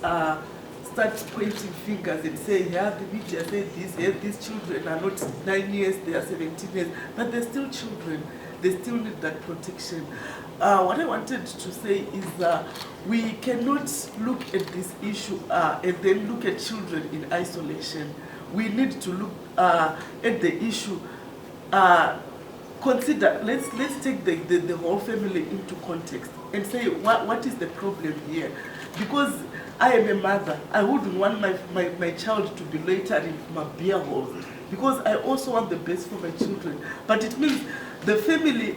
start pointing fingers and say, yeah, the media said this, yeah, these children are not 9 years, they are 17 years, but they're still children. They still need that protection. What I wanted to say is we cannot look at this issue and then look at children in isolation. We need to look at the issue. Consider, let's take the whole family into context and say what is the problem here? Because I am a mother, I wouldn't want my child to be loitering in my beer halls, because I also want the best for my children. But it means the family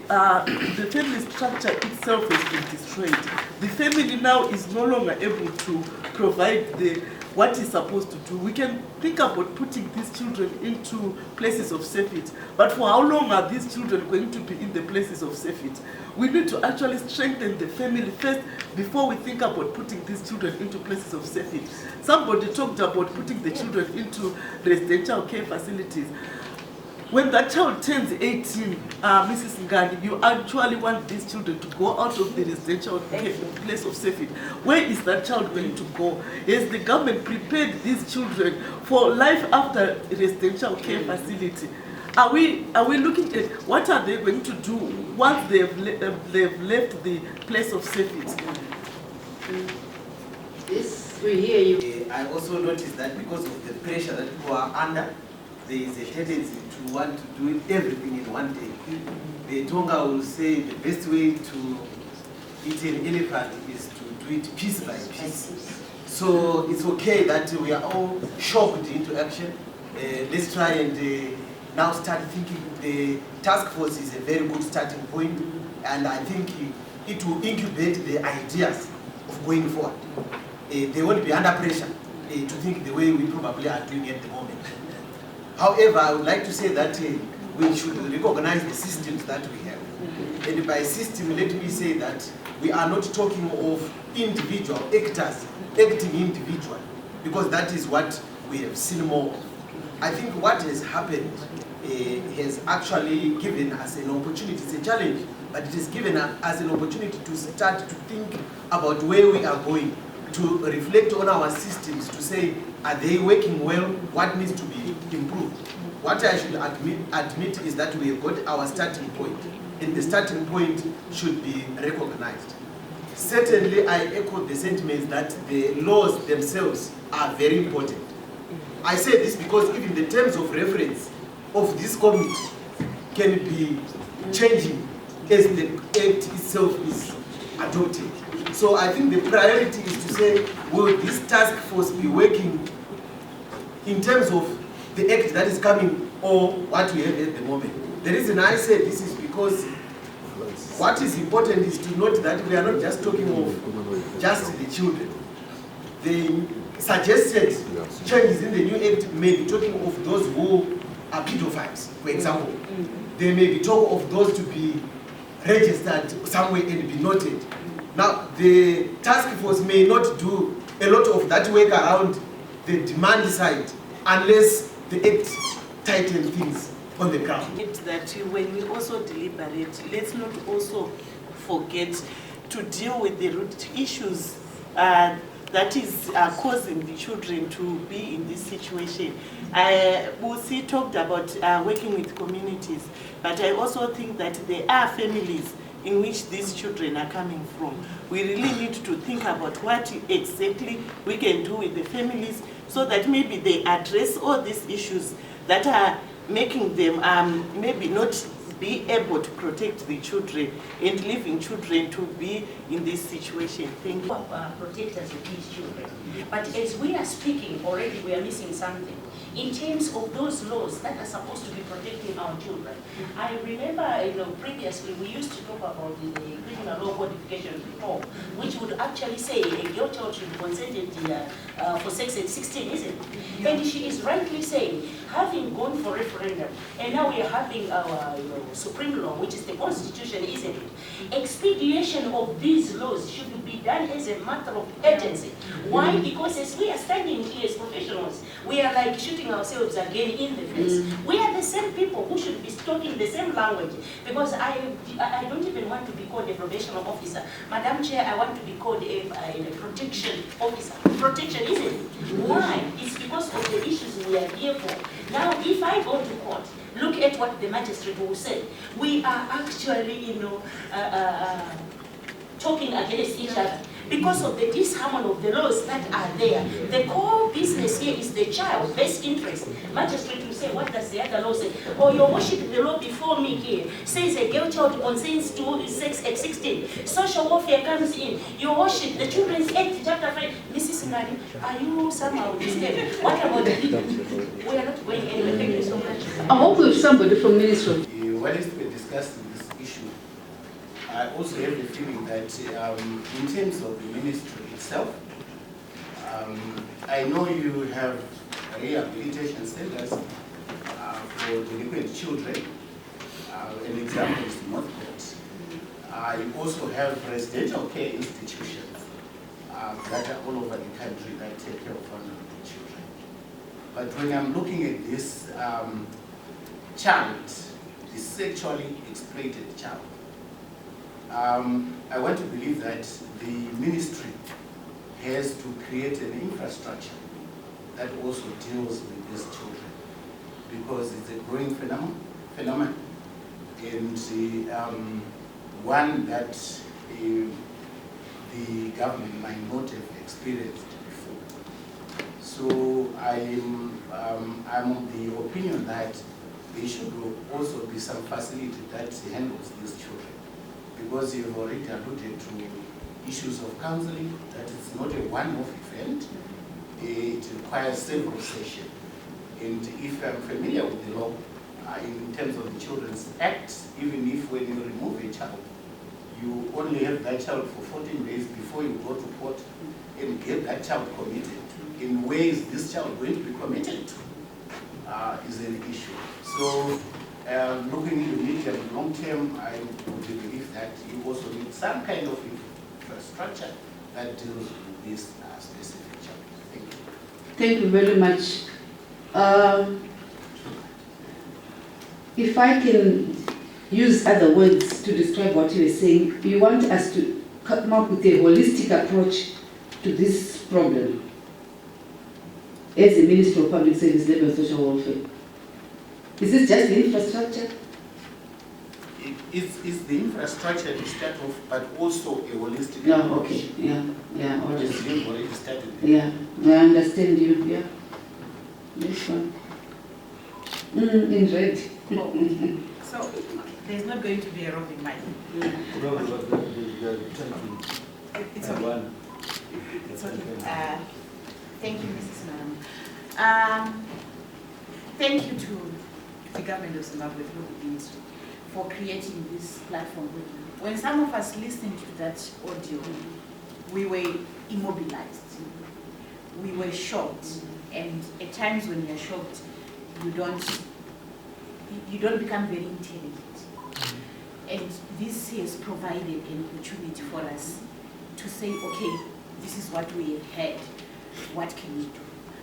structure itself has been destroyed. The family now is no longer able to provide what is supposed to do. We can think about putting these children into places of safety, but for how long are these children going to be in the places of safety? We need to actually strengthen the family first before we think about putting these children into places of safety. Somebody talked about putting the children into residential care facilities. When that child turns 18, Mrs. Ngani, you actually want these children to go out of the residential place of safety. Where is that child going to go? Has the government prepared these children for life after residential care facility? Are we looking at what are they going to do once they've left the place of safety? This, we hear you. I also noticed that because of the pressure that people are under, there is a tendency to want to do everything in one day. The Tonga will say the best way to eat an elephant is to do it piece by piece. So it's okay that we are all shocked into action. Let's try and now start thinking. The task force is a very good starting point, and I think it will incubate the ideas of going forward. They won't be under pressure to think the way we probably are doing at the moment. However, I would like to say that we should recognize the systems that we have. And by system, let me say that we are not talking of individual actors acting individually, because that is what we have seen more of. I think what has happened has actually given us an opportunity. It's a challenge, but it has given us an opportunity to start to think about where we are going, to reflect on our systems, to say, are they working well? What needs to be improved? What I should admit is that we have got our starting point, and the starting point should be recognized. Certainly, I echo the sentiments that the laws themselves are very important. I say this because even the terms of reference of this committee can be changing as the act itself is adopted. So I think the priority is to say, will this task force be working in terms of the act that is coming or what we have at the moment? The reason I say this is because what is important is to note that we are not just talking of just the children. The suggested changes in the new act may be talking of those who are pedophiles, for example. They may be talking of those to be registered somewhere and be noted. Now, the task force may not do a lot of that work around the demand side unless the act tightens things on the ground. That when we also deliberate, let's not also forget to deal with the root issues that is causing the children to be in this situation. Busi talked about working with communities, but I also think that there are families in which these children are coming from. We really need to think about what exactly we can do with the families so that maybe they address all these issues that are making them maybe not be able to protect the children and leaving children to be in this situation. Thank you. Protectors of these children. But as we are speaking, already we are missing something in terms of those laws that are supposed to be protecting our children. I remember, previously we used to talk about the criminal law codification reform, which would actually say a girl child should be consented for sex at 16, isn't it? Yeah. And she is rightly saying, having gone for referendum, and now we are having our supreme law, which is the Constitution, isn't it? Expedition of these laws should be done as a matter of urgency. Why? Because as we are standing here as professionals, we are like shooting ourselves again in the face. We are the same people who should be talking the same language. Because I don't even want to be called a probation officer. Madam Chair, I want to be called a protection officer. Protection, isn't it? Why? It's because of the issues we are here for. Now, if I go to court, look at what the magistrate will say. We are actually, talking against each other because of the disharmony of the laws that are there. The core business here is the child, best interest. Magistrate will say, what does the other law say? Oh, your worship, the law before me here says a girl child consents to sex at 16. Social warfare comes in. Your worship, the Children's Act, chapter 5. Mrs. Ngari, are you somehow disturbed? What about the people? We are not going anywhere. Thank you so much. I hope we have somebody from ministry. While we're discussing this issue, I also have the feeling that in terms of the ministry itself, I know you have rehabilitation centers for delinquent children. An example is Northport. You also have residential care institutions that are all over the country that take care of vulnerable children. But when I'm looking at this child, the sexually exploited child, I want to believe that the ministry has to create an infrastructure that also deals with these children, because it's a growing phenomenon and one that the government might not have experienced before. So I'm of the opinion that there should also be some facility that handles these children, because you've already alluded to issues of counseling, that it's not a one-off event, it requires several sessions. And if I'm familiar with the law, in terms of the Children's Act, even if when you remove a child, you only have that child for 14 days before you go to court and get that child committed. In ways this child going to be committed to is an issue. So looking in the medium and long term, I would believe that you also need some kind of infrastructure that deals with this specific challenge. Thank you. Thank you very much. If I can use other words to describe what you were saying, you want us to come up with a holistic approach to this problem as the Ministry of Public Service, Labour and Social Welfare. Is this just the infrastructure? It's the infrastructure to start off, but also a holistic No, approach. okay, yeah, all Which right. is you've already started. Yeah, I understand you, yeah. This one. In red. So there's not going to be a roving mic. It's okay. It's okay. Thank you, Mrs. Madam. Thank you to the government of Zimbabwe through the ministry for creating this platform. When some of us listened to that audio, we were immobilized. We were shocked. And at times when you're shocked, you don't become very intelligent. And this has provided an opportunity for us to say, okay, this is what we have had. What can we do?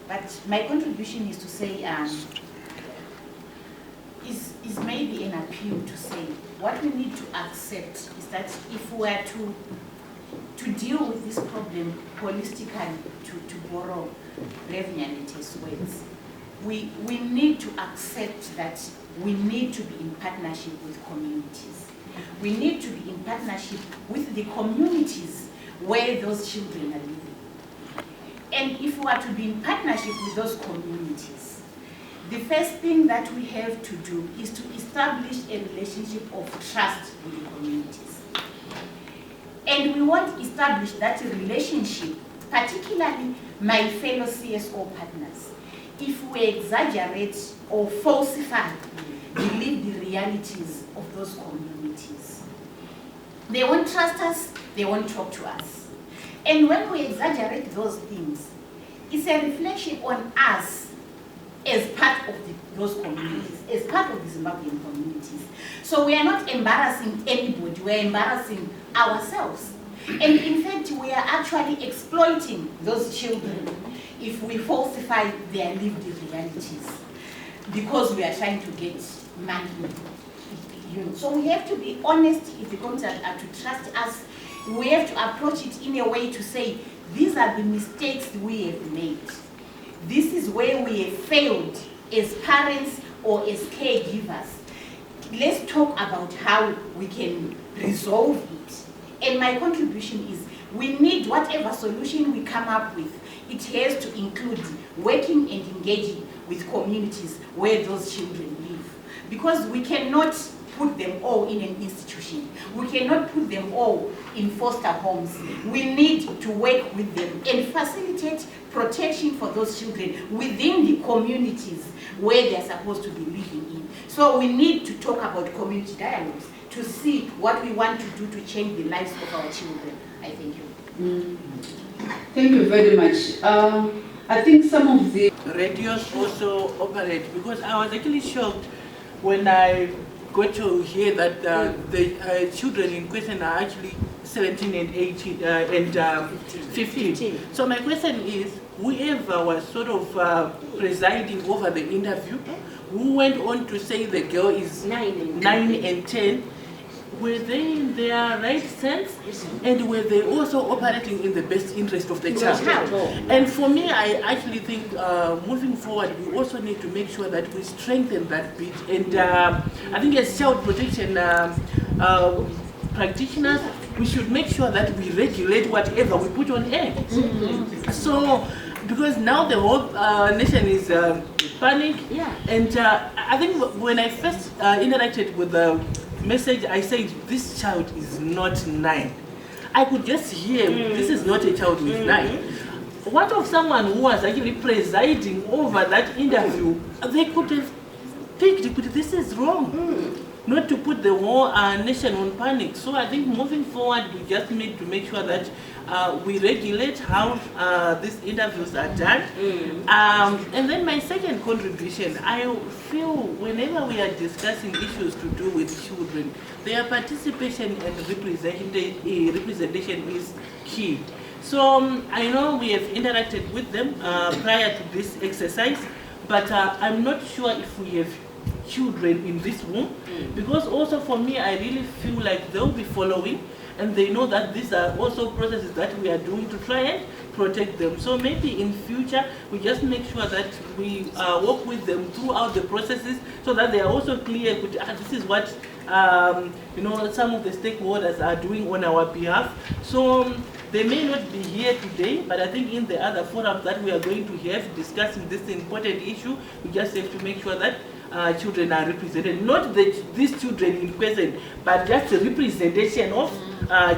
But my contribution is to say, is maybe an appeal to say, what we need to accept is that if we are to deal with this problem holistically, to borrow Reverend Anita's words, we need to accept that we need to be in partnership with communities. We need to be in partnership with the communities where those children are living. And if we are to be in partnership with those communities, the first thing that we have to do is to establish a relationship of trust with the communities. And we want to establish that relationship, particularly my fellow CSO partners, if we exaggerate or falsify the lived realities of those communities. They won't trust us, they won't talk to us. And when we exaggerate those things, it's a reflection on us as part of those communities, as part of the Zimbabwean communities. So we are not embarrassing anybody, we are embarrassing ourselves. And in fact, we are actually exploiting those children if we falsify their lived realities, because we are trying to get money. So we have to be honest if the government are to trust us. We have to approach it in a way to say, these are the mistakes we have made. This is where we have failed as parents or as caregivers. Let's talk about how we can resolve it. And my contribution is, we need whatever solution we come up with, it has to include working and engaging with communities where those children live. Because we cannot put them all in an institution. We cannot put them all in foster homes. We need to work with them and facilitate protection for those children within the communities where they're supposed to be living in. So we need to talk about community dialogues to see what we want to do to change the lives of our children. I thank you. Thank you very much. I think some of the Radios also operate, because I was actually shocked when I got to hear that the children in question are actually 17 and 18 and 15. So my question is, whoever was sort of presiding over the interview, who went on to say the girl is 9 and 10, were they in their right sense, and were they also operating in the best interest of the child? And for me, I actually think moving forward, we also need to make sure that we strengthen that bit. And I think as child protection practitioners, we should make sure that we regulate whatever we put on air. So, because now the whole nation is panic, and I think when I first interacted with the message, I said, this child is not 9. I could just hear, this is not a child who is 9. What of someone who was actually presiding over that interview? They could have picked, but this is wrong. Not to put the whole nation on panic. So I think moving forward, we just need to make sure that we regulate how these interviews are done. And then my second contribution, I feel whenever we are discussing issues to do with children, their participation and representation is key. So I know we have interacted with them prior to this exercise, but I'm not sure if we have children in this room, because also for me, I really feel like they'll be following, and they know that these are also processes that we are doing to try and protect them. So maybe in future, we just make sure that we work with them throughout the processes, so that they are also clear, this is what some of the stakeholders are doing on our behalf. So they may not be here today, but I think in the other forums that we are going to have discussing this important issue, we just have to make sure that children are represented, not these children in question, but just a representation of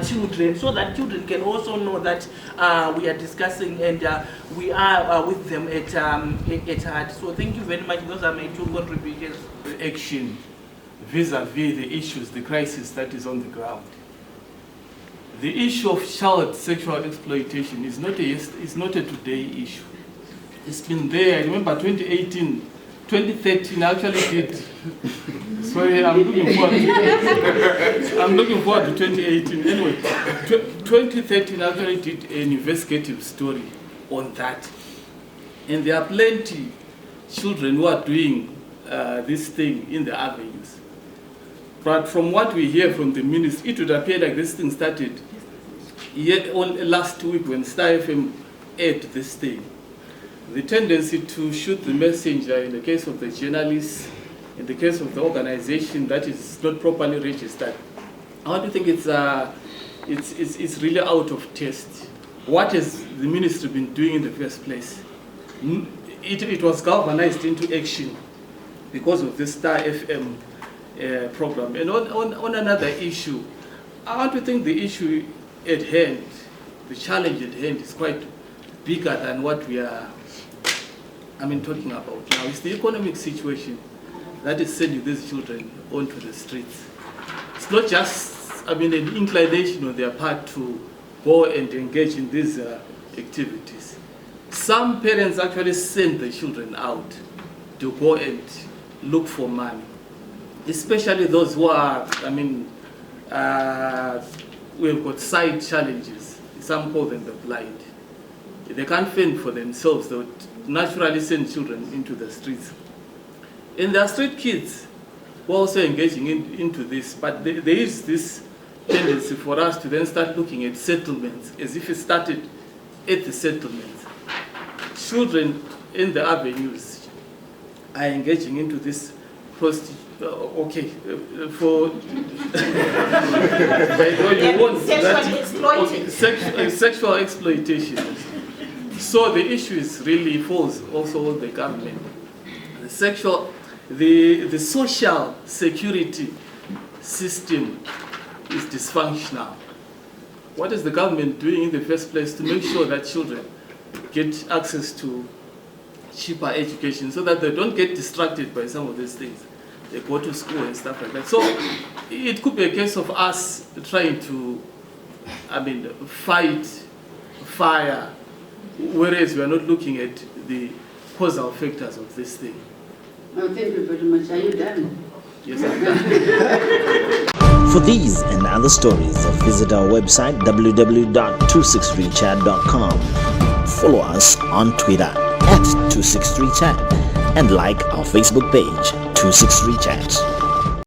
children, so that children can also know that we are discussing and we are with them at heart. So thank you very much. Those are my 2 contributions. Action vis-a-vis the issues, the crisis that is on the ground. The issue of child sexual exploitation is not a today issue. It's been there. I remember 2013 actually did. Sorry, I'm looking forward to 2018. Anyway, 2013 actually did an investigative story on that. And there are plenty children who are doing this thing in the avenues. But from what we hear from the ministry, it would appear like this thing started last week when Star FM aired this thing. The tendency to shoot the messenger in the case of the journalists, in the case of the organization that is not properly registered. I want to think it's really out of taste. What has the ministry been doing in the first place? It was galvanized into action because of the Star FM program. And on another issue, I want to think the issue at hand, the challenge at hand, is quite bigger than what we are talking about now. It's the economic situation that is sending these children onto the streets. It's not just, an inclination on their part to go and engage in these activities. Some parents actually send the children out to go and look for money, especially those who are, we've got sight challenges. Some call them the blind. They can't fend for themselves. They would naturally send children into the streets. And there are street kids who are also engaging into this, but there is this tendency for us to then start looking at settlements as if it started at the settlements. Children in the avenues are engaging into this for sexual exploitation. So the issue is really falls also on the government. The social security system is dysfunctional. What is the government doing in the first place to make sure that children get access to cheaper education so that they don't get distracted by some of these things? They go to school and stuff like that. So it could be a case of us trying to, fight fire, whereas we are not looking at the causal factors of this thing. Oh, thank you very much. Are you done? Yes, I'm done. For these and other stories, visit our website www.263chat.com. Follow us on Twitter @263chat and like our Facebook page 263chat.